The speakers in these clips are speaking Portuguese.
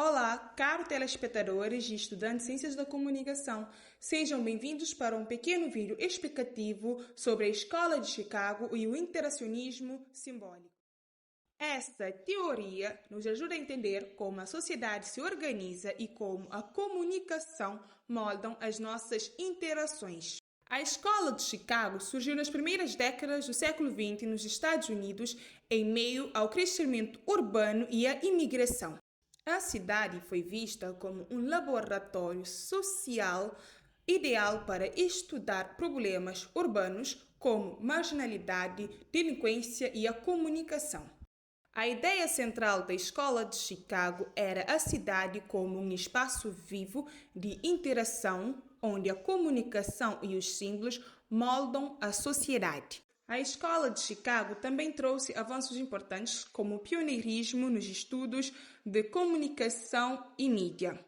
Olá, caros telespectadores e estudantes de Ciências da Comunicação. Sejam bem-vindos para um pequeno vídeo explicativo sobre a Escola de Chicago e o interacionismo simbólico. Esta teoria nos ajuda a entender como a sociedade se organiza e como a comunicação moldam as nossas interações. A Escola de Chicago surgiu nas primeiras décadas do século XX nos Estados Unidos em meio ao crescimento urbano e à imigração. A cidade foi vista como um laboratório social ideal para estudar problemas urbanos como marginalidade, delinquência e a comunicação. A ideia central da Escola de Chicago era a cidade como um espaço vivo de interação, onde a comunicação e os símbolos moldam a sociedade. A Escola de Chicago também trouxe avanços importantes, como o pioneirismo nos estudos de comunicação e mídia,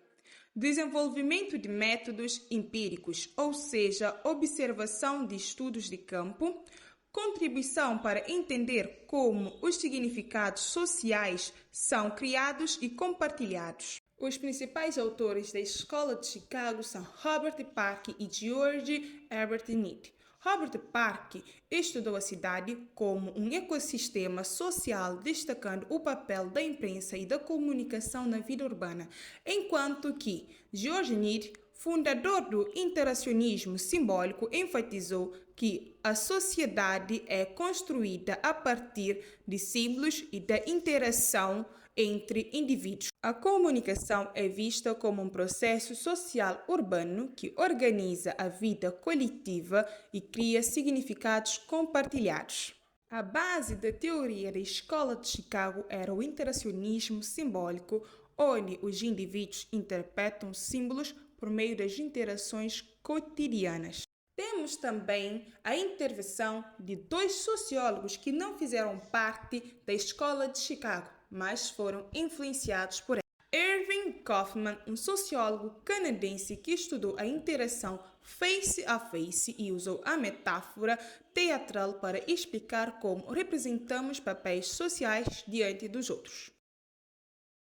desenvolvimento de métodos empíricos, ou seja, observação de estudos de campo, contribuição para entender como os significados sociais são criados e compartilhados. Os principais autores da Escola de Chicago são Robert Park e George Herbert Mead. Robert Park estudou a cidade como um ecossistema social, destacando o papel da imprensa e da comunicação na vida urbana, enquanto que George Mead, fundador do interacionismo simbólico, enfatizou que a sociedade é construída a partir de símbolos e da interação entre indivíduos. A comunicação é vista como um processo social urbano que organiza a vida coletiva e cria significados compartilhados. A base da teoria da Escola de Chicago era o interacionismo simbólico, onde os indivíduos interpretam símbolos por meio das interações cotidianas. Temos também a intervenção de dois sociólogos que não fizeram parte da Escola de Chicago, mas foram influenciados por ela. Irving Goffman, um sociólogo canadense que estudou a interação face a face e usou a metáfora teatral para explicar como representamos papéis sociais diante dos outros.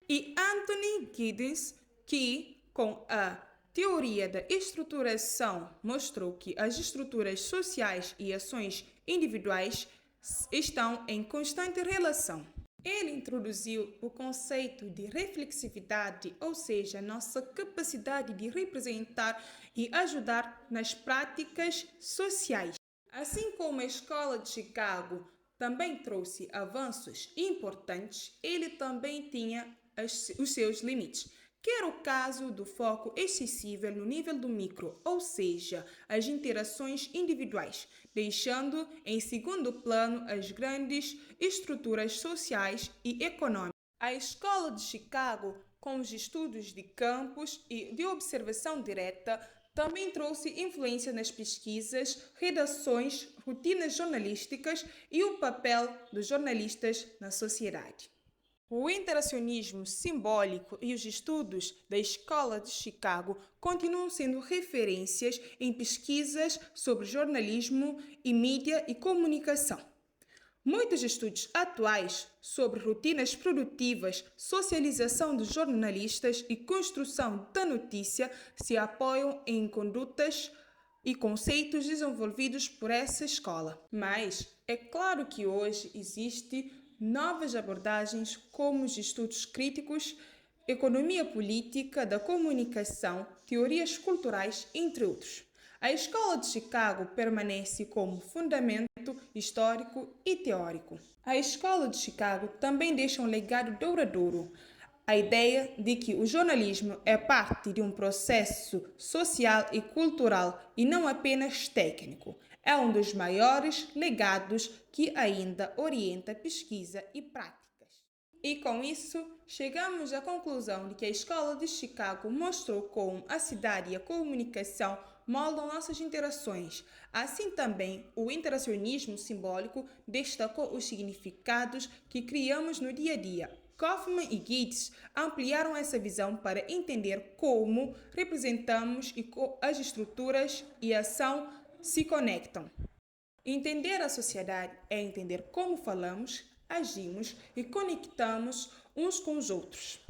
E Anthony Giddens, que, com a teoria da estruturação, mostrou que as estruturas sociais e ações individuais estão em constante relação. Ele introduziu o conceito de reflexividade, ou seja, nossa capacidade de representar e ajudar nas práticas sociais. Assim como a Escola de Chicago também trouxe avanços importantes, ele também tinha os seus limites, que era o caso do foco excessivo no nível do micro, ou seja, as interações individuais, deixando em segundo plano as grandes estruturas sociais e econômicas. A Escola de Chicago, com os estudos de campos e de observação direta, também trouxe influência nas pesquisas, redações, rotinas jornalísticas e o papel dos jornalistas na sociedade. O interacionismo simbólico e os estudos da Escola de Chicago continuam sendo referências em pesquisas sobre jornalismo e mídia e comunicação. Muitos estudos atuais sobre rotinas produtivas, socialização dos jornalistas e construção da notícia se apoiam em condutas e conceitos desenvolvidos por essa escola. Mas é claro que hoje existe novas abordagens como os estudos críticos, economia política, da comunicação, teorias culturais, entre outros. A Escola de Chicago permanece como fundamento histórico e teórico. A Escola de Chicago também deixa um legado duradouro. A ideia de que o jornalismo é parte de um processo social e cultural e não apenas técnico é um dos maiores legados que ainda orienta pesquisa e práticas. E com isso, chegamos à conclusão de que a Escola de Chicago mostrou como a cidade e a comunicação moldam nossas interações. Assim também, o interacionismo simbólico destacou os significados que criamos no dia a dia. Goffman e Giddens ampliaram essa visão para entender como representamos e as estruturas e a ação se conectam. Entender a sociedade é entender como falamos, agimos e conectamos uns com os outros.